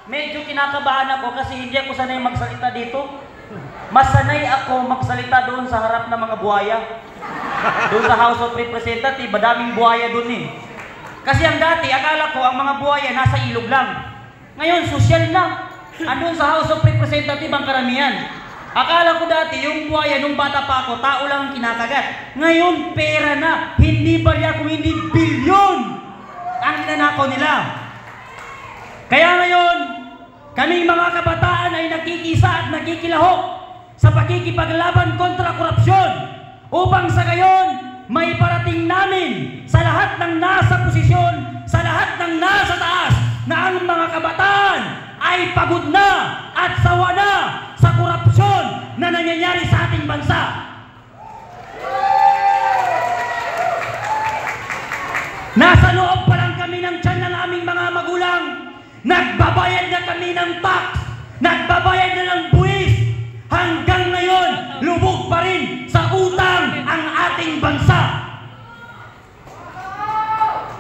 Medyo kinakabahan ako kasi hindi ako sanay magsalita dito. Mas sanay ako magsalita doon sa harap ng mga buhaya. Doon sa House of Representatives, madaming buhaya doon eh. Kasi ang dati, akala ko ang mga buhaya nasa ilog lang. Ngayon, sosyal na. Andun sa House of Representatives ang karamihan. Akala ko dati, yung buhaya nung bata pa ako, tao lang ang kinakagat. Ngayon, pera na. Hindi barya kung hindi bilyon ang nanakaw nila. Kaya ngayon, kaming mga kabataan ay nakikisa at nakikilahok sa pakikipaglaban kontra korupsyon upang sa gayon may parating namin sa lahat ng nasa posisyon, sa lahat ng nasa taas, na ang mga kabataan ay pagod na at sawa na sa korupsyon na nangyayari sa ating bansa. Nasa loob pa lang kami ng tiyan ng aming mga magulang. Nagbabayad na kami ng tax, nagbabayad na ng buwis. Hanggang ngayon, lubog pa rin sa utang ang ating bansa.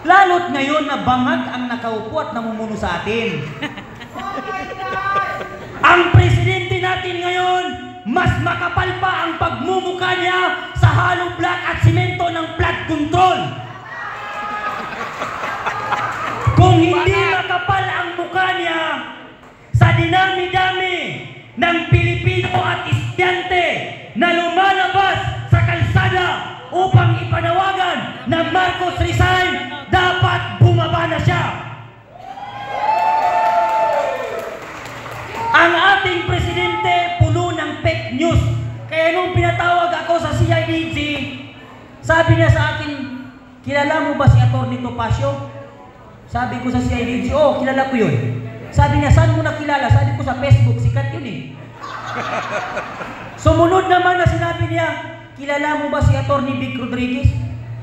Lalo't ngayon na bangag ang nakaupo at namumuno sa atin. Ang presidente natin ngayon, mas makapal pa ang pagmumukha niya sa hollow block at simento ng flood control. Kung hindi makapal ang mukha niya sa dinami-dami ng Pilipino at estudyante na lumalabas sa kalsada upang ipanawagan na Marcos resign, dapat bumaba na siya. Ang ating presidente puno ng fake news. Kaya nung pinatawag ako sa CIDG, sabi niya sa akin, kilala mo ba si Atty. Topacio? Sabi ko sa CIDG, oh, kilala ko yun. Sabi niya, saan mo nakilala? Sabi ko sa Facebook, sikat yun eh. Sumunod naman na sinabi niya, kilala mo ba si Atty. Vic Rodriguez?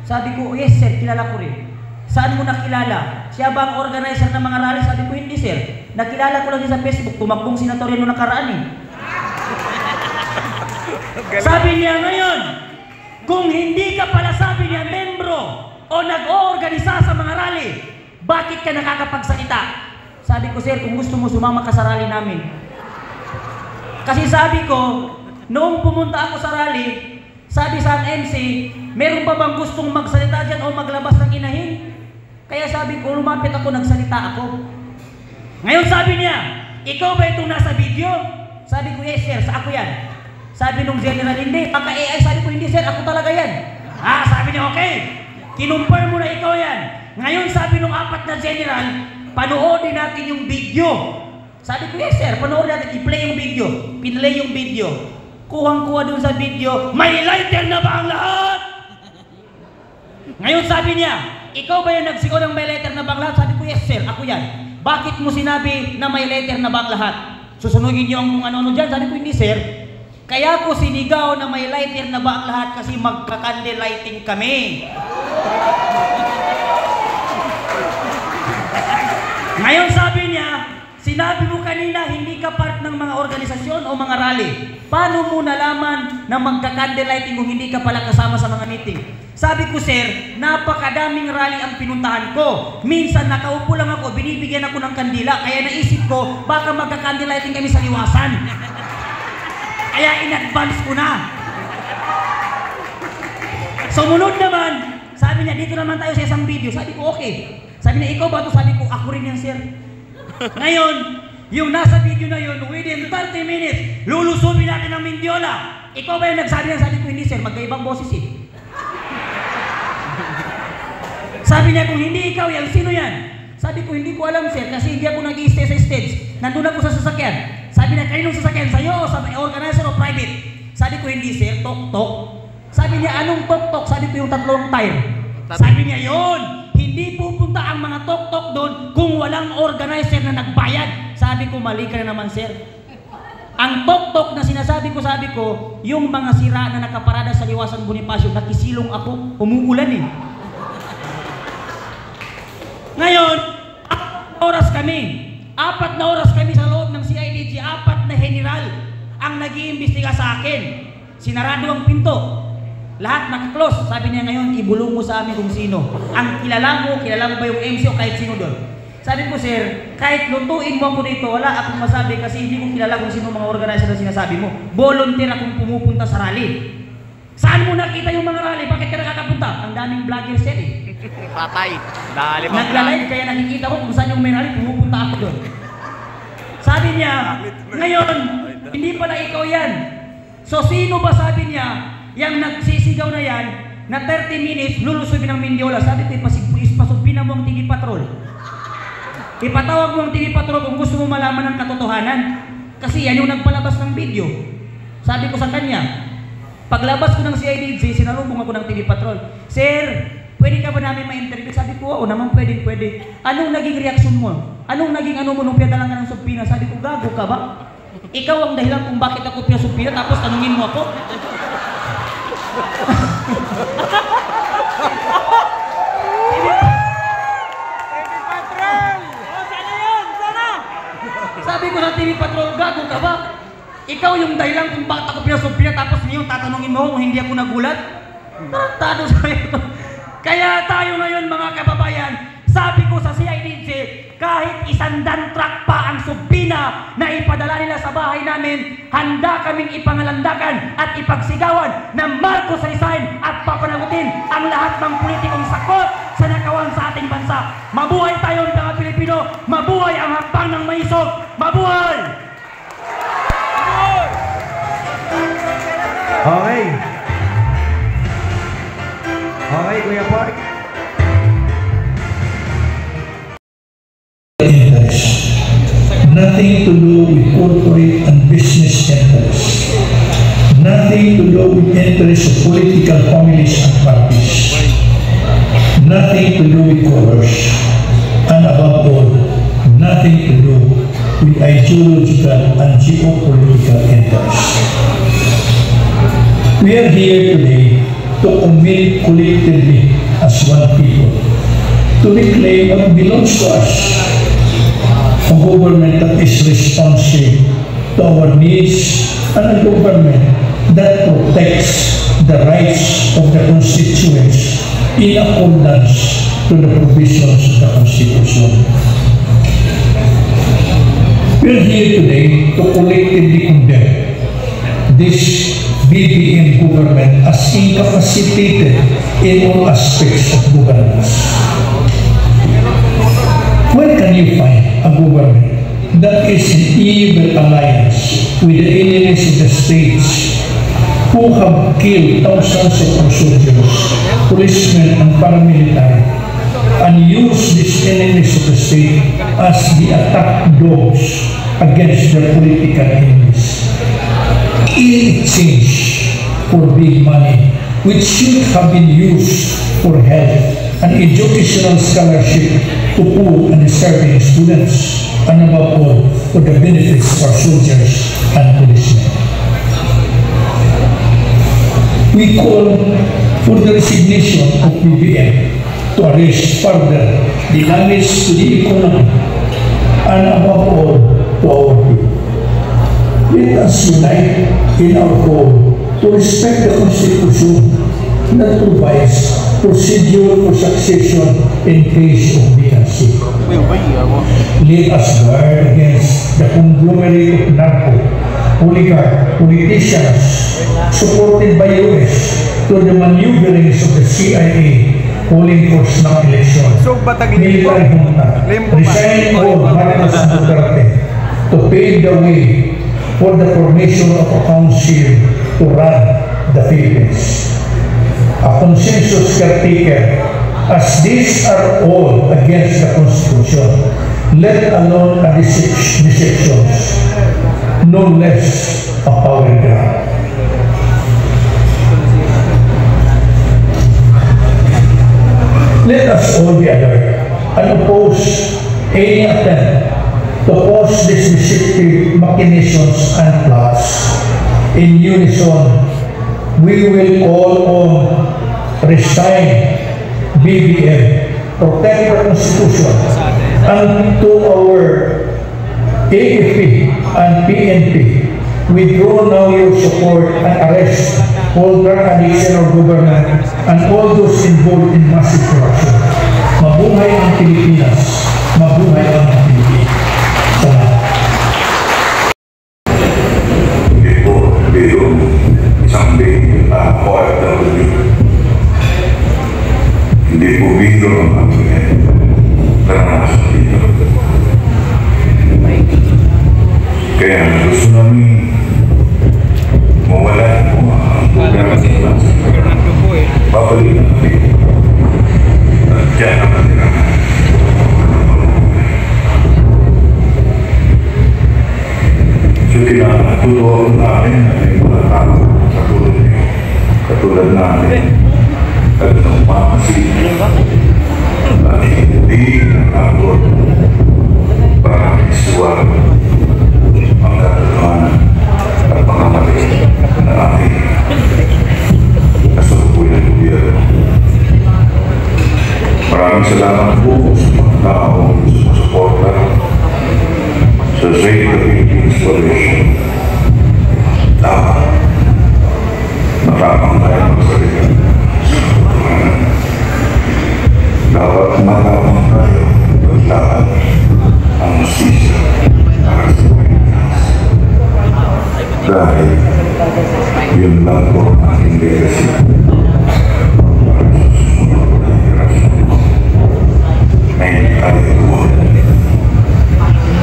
Sabi ko, yes sir, kilala ko rin. Saan mo nakilala? Siya ba ang organizer ng mga rally? Sabi ko, hindi sir. Nakilala ko lang siya sa Facebook, tumakbong senatorya nung nakaraan eh. Sabi niya ngayon, kung hindi ka pala, sabi niya, membro o nag-oorganisa sa mga rally, bakit ka nakakapagsalita? Sabi ko, sir, kung gusto mo, sumama ka sa rally namin. Kasi sabi ko, noong pumunta ako sa rally, sabi sa MC, meron pa bang gustong magsalita dyan o maglabas ng inahin? Kaya sabi ko, lumapit ako, nagsalita ako. Ngayon sabi niya, ikaw ba itong nasa video? Sabi ko, yes sir, sa ako yan. Sabi nung general, hindi. Pagka AI, sabi ko, hindi sir, ako talaga yan. Ah, sabi niya, okay. Kinumpirm mo na ikaw yan. Ngayon sabi nung apat na general, panoodin natin yung video. Sabi ko, yes sir, panoodin natin, i-play yung video. Pinlay yung video. Kuhang-kuha dun sa video, may lighter na ba ang lahat? Ngayon sabi niya, ikaw ba yung nagsigaw ng may lighter na ba ang lahat? Sabi ko, yes sir, ako yan. Bakit mo sinabi na may lighter na ba ang lahat? Susunugin niyo ang ano-ano dyan? Sabi ko, hindi sir. Kaya ko sinigaw na may lighter na ba ang lahat kasi magka-candle lighting kami. Ngayon sabi niya, sinabi mo kanina hindi ka part ng mga organisasyon o mga rally. Paano mo nalaman na magka-candle lighting kung hindi ka pala kasama sa mga meeting? Sabi ko, sir, napakadaming rally ang pinuntahan ko. Minsan nakaupo lang ako, binibigyan ako ng kandila, kaya naisip ko, baka magka-candle lighting kami sa liwasan. Kaya in-advance ko na. Sumunod naman, sabi niya, dito naman tayo sa isang video. Sabi ko, okay. Sabi niya, ikaw ba ito? Sabi ko, ako rin yan, sir. Ngayon, yung nasa video na yun, within 30 minutes, lulusubin natin ang Mindiola. Ikaw ba yung nagsabi niya? Sabi ko, hindi, sir. Magkaibang boses eh. Sabi niya, kung hindi ikaw yan, sino yan? Sabi ko, hindi ko alam, sir, kasi hindi ako nag-i-stay sa stage. Nandun ako sa sasakyan. Sabi niya, kaninong sasakyan? Sa'yo o sa organizer o private? Sabi ko, hindi, sir. Tok-tok. Sabi niya, anong tok-tok? Sabi ko, yung tatlong tire. Sabi niya, yun. Hindi pupunta ang mga tok-tok doon kung walang organizer na nagbayad. Sabi ko, mali ka na naman, sir. Ang tok-tok na sinasabi ko, sabi ko, yung mga sira na nakaparada sa Liwasan Bonifacio, nakisilong ako, umuulan eh. Ngayon, 4 oras kami. 4 na oras kami sa loob ng CIDG, 4 na general ang nag-iimbestiga sa akin. Sinarado ang pinto. Lahat naka-close. Sabi niya ngayon, ibulong mo sa amin kung sino. Ang kilala mo ba yung MC o kahit sino doon? Sabi ko, sir, kahit lutuin mo ako dito, wala akong masabi kasi hindi ko kilala kung sino mga organizer na sinasabi mo. Volunteer akong pumupunta sa rally. Saan mo nakita yung mga rally? Bakit ka nakakapunta? Ang daming vloggers yan eh. Patay. Nagla-live kaya nakikita ko kung saan yung may rally, pumupunta ako doon. Sabi niya, ngayon, hindi pala ikaw yan. So sino ba sabi niya, yung nagsisigaw na yan, na 30 minutes, lulusubin ng Mindiola. Sabi ko, ipasugpina mo ang TV Patrol. Ipatawag mo ang TV Patrol kung gusto mo malaman ng katotohanan. Kasi yan yung nagpalabas ng video. Sabi ko sa kanya, paglabas ko ng CIDG, sinalubong ako ng TV Patrol. Sir, pwede ka ba namin ma-interview? Sabi ko, oo naman pwede. Anong naging reaksyon mo? Anong naging ano mo nung pinadalan ka ng subpina? Sabi ko, gago ka ba? Ikaw ang dahilan kung bakit ako pinasubpina, tapos tanungin mo ako? Sabi ko sa TV Patrol, gago ka ba? Ikaw yung dahilan kung bakit ako pinasubpina, tapos ngayon tatanungin mo kung hindi ako nagulat? Tarantado sa'yo. Kaya tayo ngayon mga kababayan, sabi ko sa CIDG, kahit 100 truck pa ang subpina na ipadala nila sa bahay namin, handa kaming ipangalandakan at ipagsigawan na Marcos resign at papanagutin ang lahat ng politikong sakot sa nakawan sa ating bansa. Mabuhay tayo mga Pilipino, mabuhay ang hakbang ng maisog, mabuhay! Okay. Okay, Kuya Park. Interest. Nothing to do with corporate and business interests. Nothing to do with interests of political families and parties. Nothing to do with colors. And above all, nothing to do with ideological and geopolitical interests. We are here today to commit collectively as one people to reclaim what belongs to us, a government that is responsive to our needs and a government that protects the rights of the constituents in accordance to the provisions of the Constitution. We are here today to collectively condemn this BBM government as incapacitated in all aspects of governance. Where can you find a government that is in evil alliance with the enemies of the states who have killed thousands of soldiers, policemen and paramilitary, and use these enemies of the state as the attack dogs against their political enemies in exchange for big money, which should have been used for health and educational scholarship to poor and deserving students, and above all, for the benefits of our soldiers and policemen. We call for the resignation of BBM to arrest further the damage to the economy and above all, to our people. Let us unite in our goal to respect the Constitution that provides procedure for succession in case of vacancy. Let us guard against the conglomerate of narco, oligarch, politicians supported by US to the maneuverings of the CIA calling for snap election. Military junta, resign all Marcos Duterte to pave the way for the formation of a council to run the Philippines. A consensus caretaker, as these are all against the Constitution, let alone a deceptions, no less a power grab. Let us all be alert and oppose any attempt to pause these deceptive machinations and plots. In unison, we will call on resign BBM, protect the Constitution, and to our AFP and PNP, withdraw now your support and arrest all drug addicts in our government and all those involved in massive corruption. Mabuhay ang Pilipinas. Mabuhay ang Pilipinas. Salamat. Hindi po, isang day na OFW. Hindi po biro ang aking karanasan dito. Kaya gusto namin mawala po ang programa sa klase. Babalik natin. At dyan ang natirahan. So, tinatutuwa namin na may mga tao katulad namin at nung makasin at hindi nakabot para isuwag ang katotohanan at pangamali na aking kasalukuyan gobyerno. Maraming salamat po sa mga taong sumusuporta sa Save the Philippines Coalition. Dapat matapang tayo magsalita sa katotohanan. Dapat matapang tayo maglaban ang justisya para sa Pilipinas. Dahil yun lang po ang aking legacy para sa susunod na henerasyon na hindi tayo tuwan.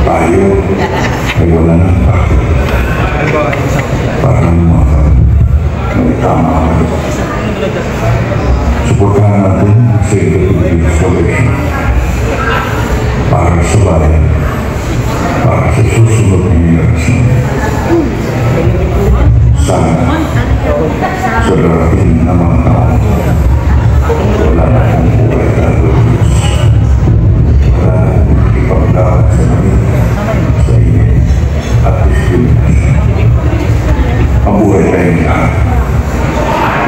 Tayo ay wala ng takot para mga may tama. Suportahan natin sa Philippines Coalition para sa bayan, para sa susunod na henerasyon. Sana sa darating na mga taon wala na akong buhay na lulus. Wala na akong ipagdaan sa mga sa inyo at diskriminasyon. Mabuhay tayong lahat.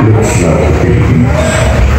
Let's love the Philippines.